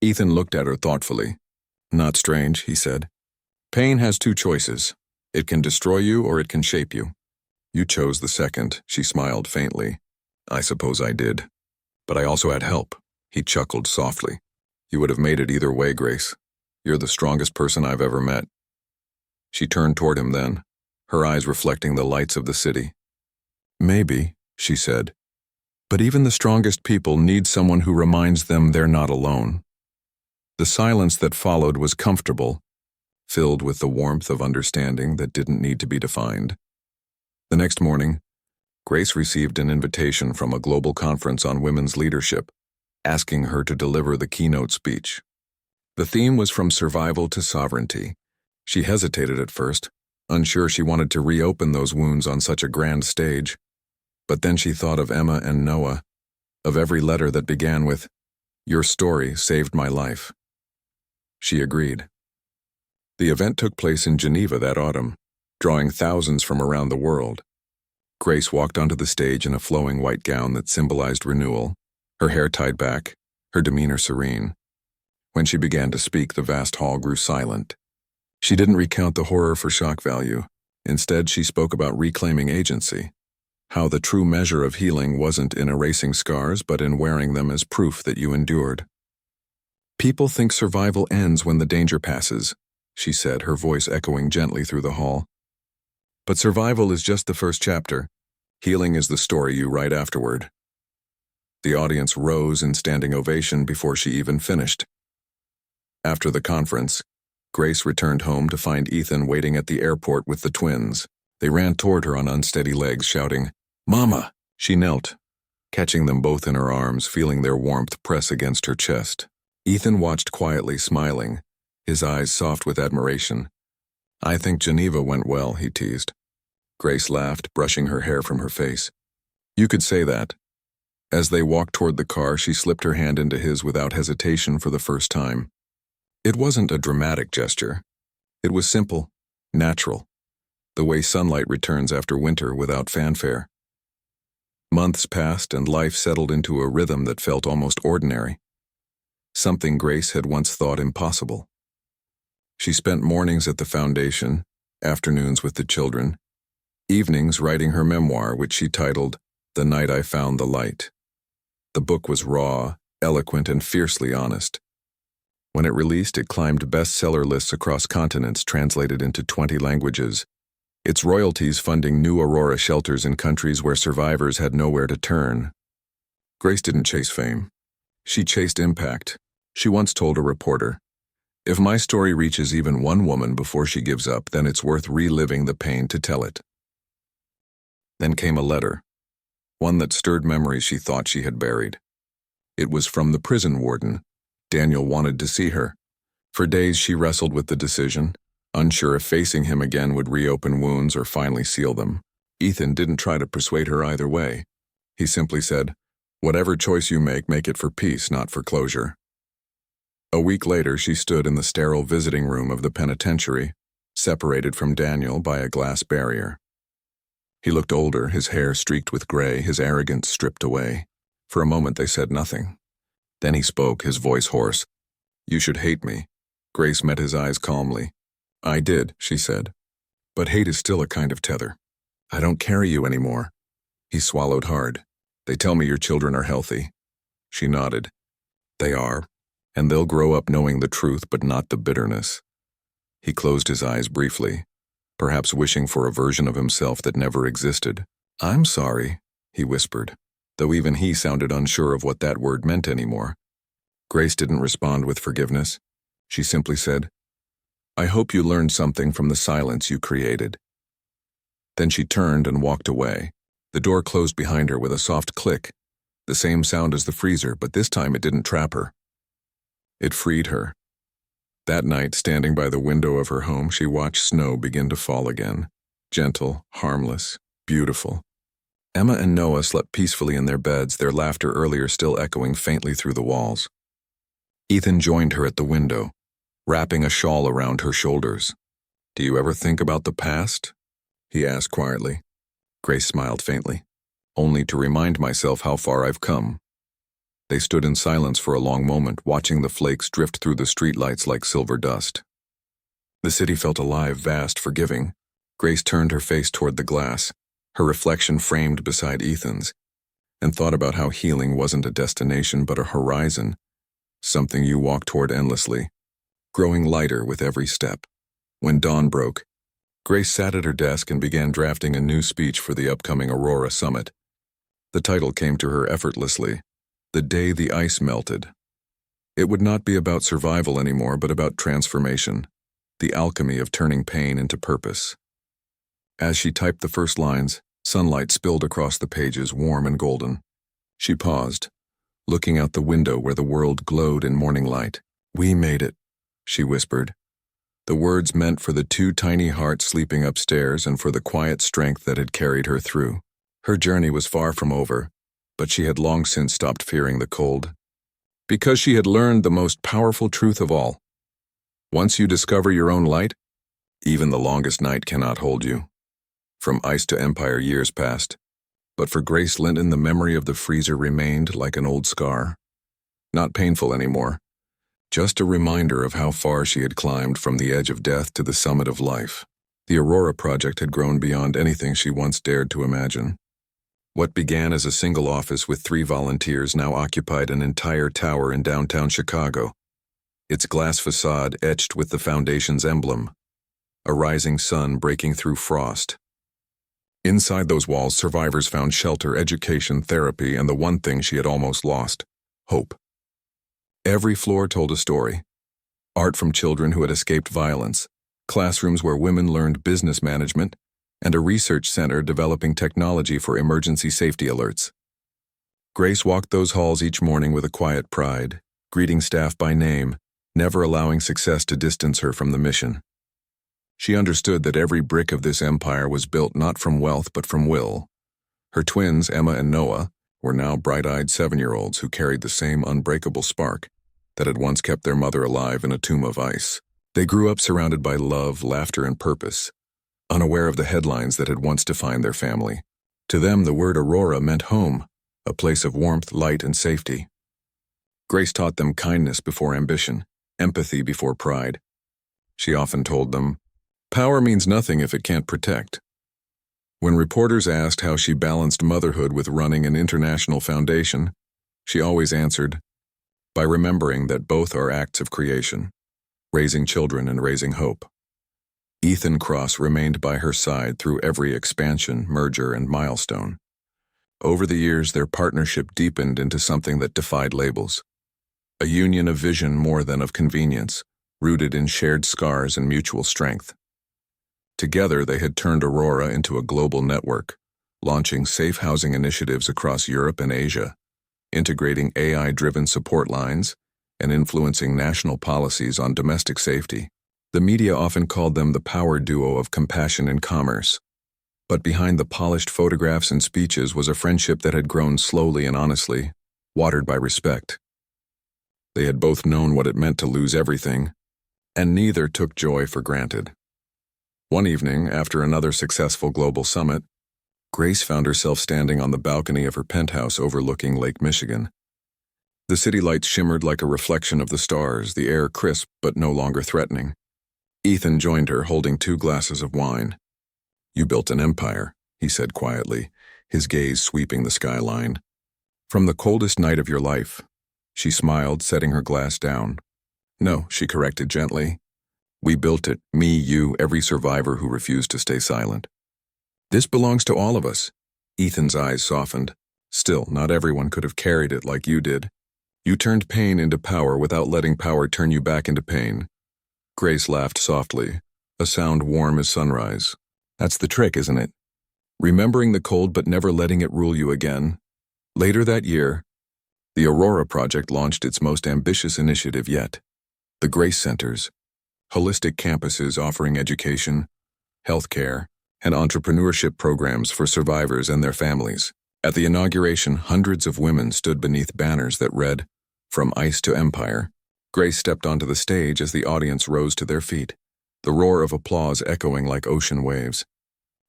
Ethan looked at her thoughtfully. "Not strange," he said. "Pain has two choices. It can destroy you or it can shape you. You chose the second," she smiled faintly. "I suppose I did. But I also had help." He chuckled softly. "You would have made it either way, Grace. You're the strongest person I've ever met." She turned toward him then, her eyes reflecting the lights of the city. "Maybe," she said. "But even the strongest people need someone who reminds them they're not alone." The silence that followed was comfortable, filled with the warmth of understanding that didn't need to be defined. The next morning, Grace received an invitation from a global conference on women's leadership, asking her to deliver the keynote speech. The theme was from survival to sovereignty. She hesitated at first, unsure she wanted to reopen those wounds on such a grand stage. But then she thought of Emma and Noah, of every letter that began with, "Your story saved my life." She agreed. The event took place in Geneva that autumn, drawing thousands from around the world. Grace walked onto the stage in a flowing white gown that symbolized renewal, her hair tied back, her demeanor serene. When she began to speak, the vast hall grew silent. She didn't recount the horror for shock value. Instead, she spoke about reclaiming agency, how the true measure of healing wasn't in erasing scars, but in wearing them as proof that you endured. "People think survival ends when the danger passes," she said, her voice echoing gently through the hall. "But survival is just the first chapter. Healing is the story you write afterward." The audience rose in standing ovation before she even finished. After the conference, Grace returned home to find Ethan waiting at the airport with the twins. They ran toward her on unsteady legs, shouting, "Mama!" She knelt, catching them both in her arms, feeling their warmth press against her chest. Ethan watched quietly, smiling, his eyes soft with admiration. "I think Geneva went well," he teased. Grace laughed, brushing her hair from her face. "You could say that." As they walked toward the car, she slipped her hand into his without hesitation for the first time. It wasn't a dramatic gesture. It was simple, natural, the way sunlight returns after winter without fanfare. Months passed and life settled into a rhythm that felt almost ordinary, something Grace had once thought impossible. She spent mornings at the foundation, afternoons with the children, evenings writing her memoir, which she titled "The Night I Found the Light." The book was raw, eloquent, and fiercely honest. When it released, it climbed bestseller lists across continents, translated into 20 languages, its royalties funding new Aurora shelters in countries where survivors had nowhere to turn. Grace didn't chase fame. She chased impact. She once told a reporter, "If my story reaches even one woman before she gives up, then it's worth reliving the pain to tell it." Then came a letter, one that stirred memories she thought she had buried. It was from the prison warden. Daniel wanted to see her. For days she wrestled with the decision, unsure if facing him again would reopen wounds or finally seal them. Ethan didn't try to persuade her either way. He simply said, "Whatever choice you make it for peace, not for closure." A week later, she stood in the sterile visiting room of the penitentiary, separated from Daniel by a glass barrier. He looked older, his hair streaked with gray, his arrogance stripped away. For a moment they said nothing. Then he spoke, his voice hoarse. "You should hate me." Grace met his eyes calmly. "I did," she said. "But hate is still a kind of tether. I don't carry you anymore." He swallowed hard. "They tell me your children are healthy." She nodded. "They are, and they'll grow up knowing the truth but not the bitterness." He closed his eyes briefly, perhaps wishing for a version of himself that never existed. "I'm sorry," he whispered, though even he sounded unsure of what that word meant anymore. Grace didn't respond with forgiveness. She simply said, "I hope you learned something from the silence you created." Then she turned and walked away. The door closed behind her with a soft click, the same sound as the freezer, but this time it didn't trap her. It freed her. That night, standing by the window of her home, she watched snow begin to fall again. Gentle, harmless, beautiful. Emma and Noah slept peacefully in their beds, their laughter earlier still echoing faintly through the walls. Ethan joined her at the window, wrapping a shawl around her shoulders. "Do you ever think about the past?" he asked quietly. Grace smiled faintly. "Only to remind myself how far I've come." They stood in silence for a long moment, watching the flakes drift through the streetlights like silver dust. The city felt alive, vast, forgiving. Grace turned her face toward the glass, her reflection framed beside Ethan's, and thought about how healing wasn't a destination but a horizon, something you walk toward endlessly, growing lighter with every step. When dawn broke, Grace sat at her desk and began drafting a new speech for the upcoming Aurora Summit. The title came to her effortlessly, "The Day the Ice Melted." It would not be about survival anymore, but about transformation, the alchemy of turning pain into purpose. As she typed the first lines, sunlight spilled across the pages, warm and golden. She paused, looking out the window where the world glowed in morning light. "We made it," she whispered. The words meant for the two tiny hearts sleeping upstairs and for the quiet strength that had carried her through. Her journey was far from over, but she had long since stopped fearing the cold. Because she had learned the most powerful truth of all. Once you discover your own light, even the longest night cannot hold you. From ice to empire years passed, but for Grace Linton the memory of the freezer remained like an old scar. Not painful anymore, just a reminder of how far she had climbed from the edge of death to the summit of life. The Aurora Project had grown beyond anything she once dared to imagine. What began as a single office with 3 volunteers now occupied an entire tower in downtown Chicago, its glass facade etched with the foundation's emblem, a rising sun breaking through frost. Inside those walls, survivors found shelter, education, therapy, and the one thing she had almost lost, hope. Every floor told a story. Art from children who had escaped violence, classrooms where women learned business management, and a research center developing technology for emergency safety alerts. Grace walked those halls each morning with a quiet pride, greeting staff by name, never allowing success to distance her from the mission. She understood that every brick of this empire was built not from wealth but from will. Her twins, Emma and Noah, were now bright-eyed 7-year-olds who carried the same unbreakable spark that had once kept their mother alive in a tomb of ice. They grew up surrounded by love, laughter, and purpose, unaware of the headlines that had once defined their family. To them, the word Aurora meant home, a place of warmth, light, and safety. Grace taught them kindness before ambition, empathy before pride. She often told them, "Power means nothing if it can't protect." When reporters asked how she balanced motherhood with running an international foundation, she always answered, "By remembering that both are acts of creation, raising children and raising hope." Ethan Cross remained by her side through every expansion, merger, and milestone. Over the years, their partnership deepened into something that defied labels. A union of vision more than of convenience, rooted in shared scars and mutual strength. Together, they had turned Aurora into a global network, launching safe housing initiatives across Europe and Asia, integrating AI-driven support lines, and influencing national policies on domestic safety. The media often called them the power duo of compassion and commerce. But behind the polished photographs and speeches was a friendship that had grown slowly and honestly, watered by respect. They had both known what it meant to lose everything, and neither took joy for granted. One evening, after another successful global summit, Grace found herself standing on the balcony of her penthouse overlooking Lake Michigan. The city lights shimmered like a reflection of the stars, the air crisp but no longer threatening. Ethan joined her, holding 2 glasses of wine. "You built an empire," he said quietly, his gaze sweeping the skyline. "From the coldest night of your life." She smiled, setting her glass down. "No," she corrected gently. "We built it, me, you, every survivor who refused to stay silent. This belongs to all of us." Ethan's eyes softened. "Still, not everyone could have carried it like you did. You turned pain into power without letting power turn you back into pain." Grace laughed softly, a sound warm as sunrise. "That's the trick, isn't it? Remembering the cold but never letting it rule you again." Later that year, the Aurora Project launched its most ambitious initiative yet, the Grace Centers, holistic campuses offering education, healthcare, and entrepreneurship programs for survivors and their families. At the inauguration, hundreds of women stood beneath banners that read, "From Ice to Empire." Grace stepped onto the stage as the audience rose to their feet, the roar of applause echoing like ocean waves.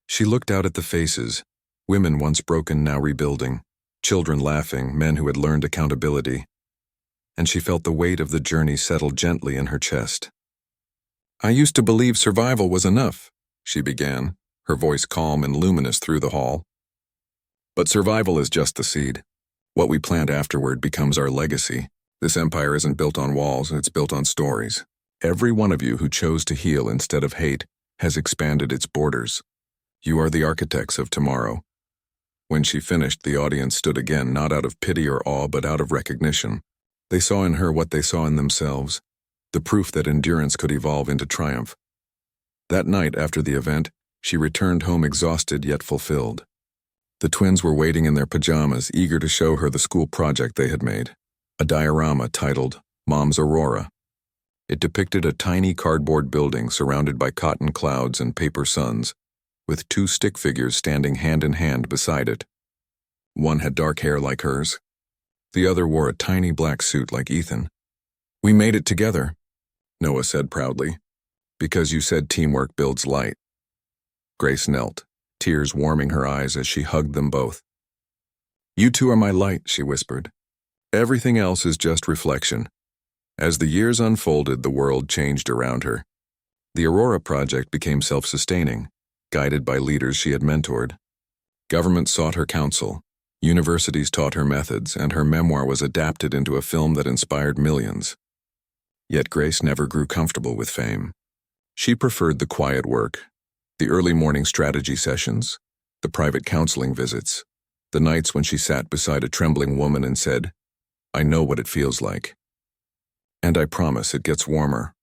She looked out at the faces, women once broken now rebuilding, children laughing, men who had learned accountability, and she felt the weight of the journey settle gently in her chest. "I used to believe survival was enough," she began, her voice calm and luminous through the hall. "But survival is just the seed. What we plant afterward becomes our legacy. This empire isn't built on walls, it's built on stories. Every one of you who chose to heal instead of hate has expanded its borders. You are the architects of tomorrow." When she finished, the audience stood again, not out of pity or awe, but out of recognition. They saw in her what they saw in themselves, the proof that endurance could evolve into triumph. That night, after the event, she returned home exhausted yet fulfilled. The twins were waiting in their pajamas, eager to show her the school project they had made, a diorama titled Mom's Aurora. It depicted a tiny cardboard building surrounded by cotton clouds and paper suns, with 2 stick figures standing hand in hand beside it. One had dark hair like hers. The other wore a tiny black suit like Ethan. "We made it together," Noah said proudly, "because you said teamwork builds light." Grace knelt, tears warming her eyes as she hugged them both. "You two are my light," she whispered. "Everything else is just reflection." As the years unfolded, the world changed around her. The Aurora Project became self-sustaining, guided by leaders she had mentored. Government sought her counsel, universities taught her methods, and her memoir was adapted into a film that inspired millions. Yet Grace never grew comfortable with fame. She preferred the quiet work, the early morning strategy sessions, the private counseling visits, the nights when she sat beside a trembling woman and said, "I know what it feels like. And I promise it gets warmer."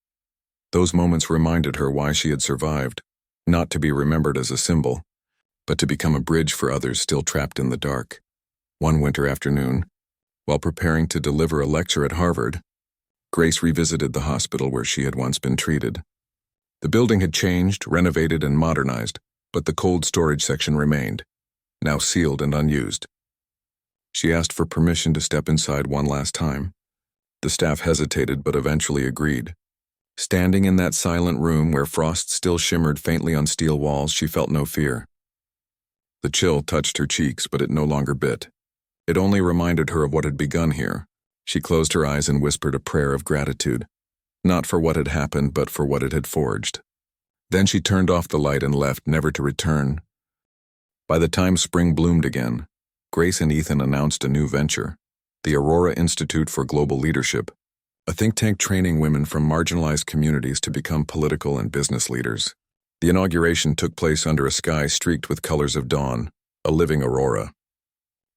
Those moments reminded her why she had survived, not to be remembered as a symbol, but to become a bridge for others still trapped in the dark. One winter afternoon, while preparing to deliver a lecture at Harvard, Grace revisited the hospital where she had once been treated. The building had changed, renovated, and modernized, but the cold storage section remained, now sealed and unused. She asked for permission to step inside one last time. The staff hesitated but eventually agreed. Standing in that silent room where frost still shimmered faintly on steel walls, she felt no fear. The chill touched her cheeks, but it no longer bit. It only reminded her of what had begun here. She closed her eyes and whispered a prayer of gratitude, not for what had happened, but for what it had forged. Then she turned off the light and left, never to return. By the time spring bloomed again, Grace and Ethan announced a new venture, the Aurora Institute for Global Leadership, a think tank training women from marginalized communities to become political and business leaders. The inauguration took place under a sky streaked with colors of dawn, a living aurora.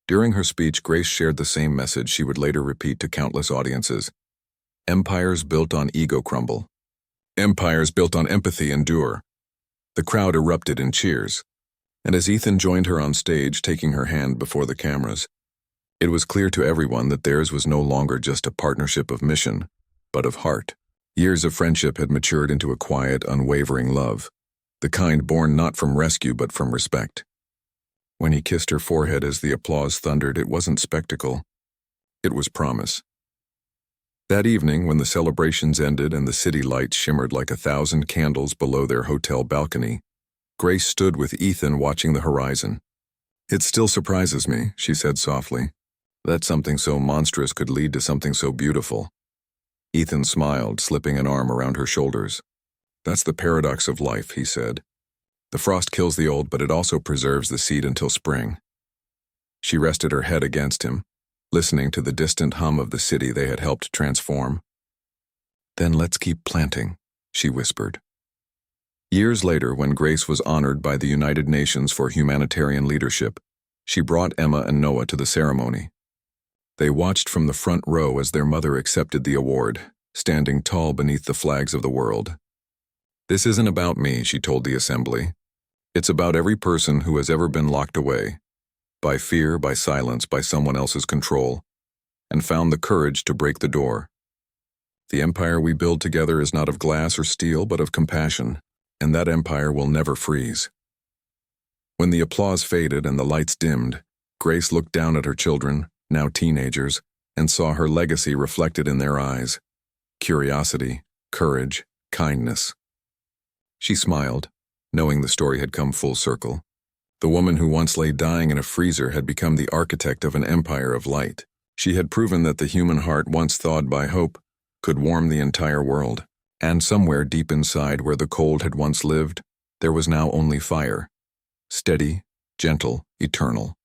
During her speech, Grace shared the same message she would later repeat to countless audiences. Empires built on ego crumble. Empires built on empathy endure. The crowd erupted in cheers, and as Ethan joined her on stage, taking her hand before the cameras, it was clear to everyone that theirs was no longer just a partnership of mission, but of heart. Years of friendship had matured into a quiet, unwavering love, the kind born not from rescue but from respect. When he kissed her forehead as the applause thundered, it wasn't spectacle. It was promise. That evening, when the celebrations ended and the city lights shimmered like 1,000 candles below their hotel balcony, Grace stood with Ethan watching the horizon. "It still surprises me," she said softly, "that something so monstrous could lead to something so beautiful." Ethan smiled, slipping an arm around her shoulders. "That's the paradox of life," he said. "The frost kills the old, but it also preserves the seed until spring." She rested her head against him, listening to the distant hum of the city they had helped transform. "Then let's keep planting," she whispered. Years later, when Grace was honored by the United Nations for humanitarian leadership, she brought Emma and Noah to the ceremony. They watched from the front row as their mother accepted the award, standing tall beneath the flags of the world. "This isn't about me," she told the assembly. "It's about every person who has ever been locked away, by fear, by silence, by someone else's control, and found the courage to break the door. The empire we build together is not of glass or steel, but of compassion, and that empire will never freeze." When the applause faded and the lights dimmed, Grace looked down at her children, now teenagers, and saw her legacy reflected in their eyes: curiosity, courage, kindness. She smiled, knowing the story had come full circle. The woman who once lay dying in a freezer had become the architect of an empire of light. She had proven that the human heart, once thawed by hope, could warm the entire world. And somewhere deep inside where the cold had once lived, there was now only fire. Steady, gentle, eternal.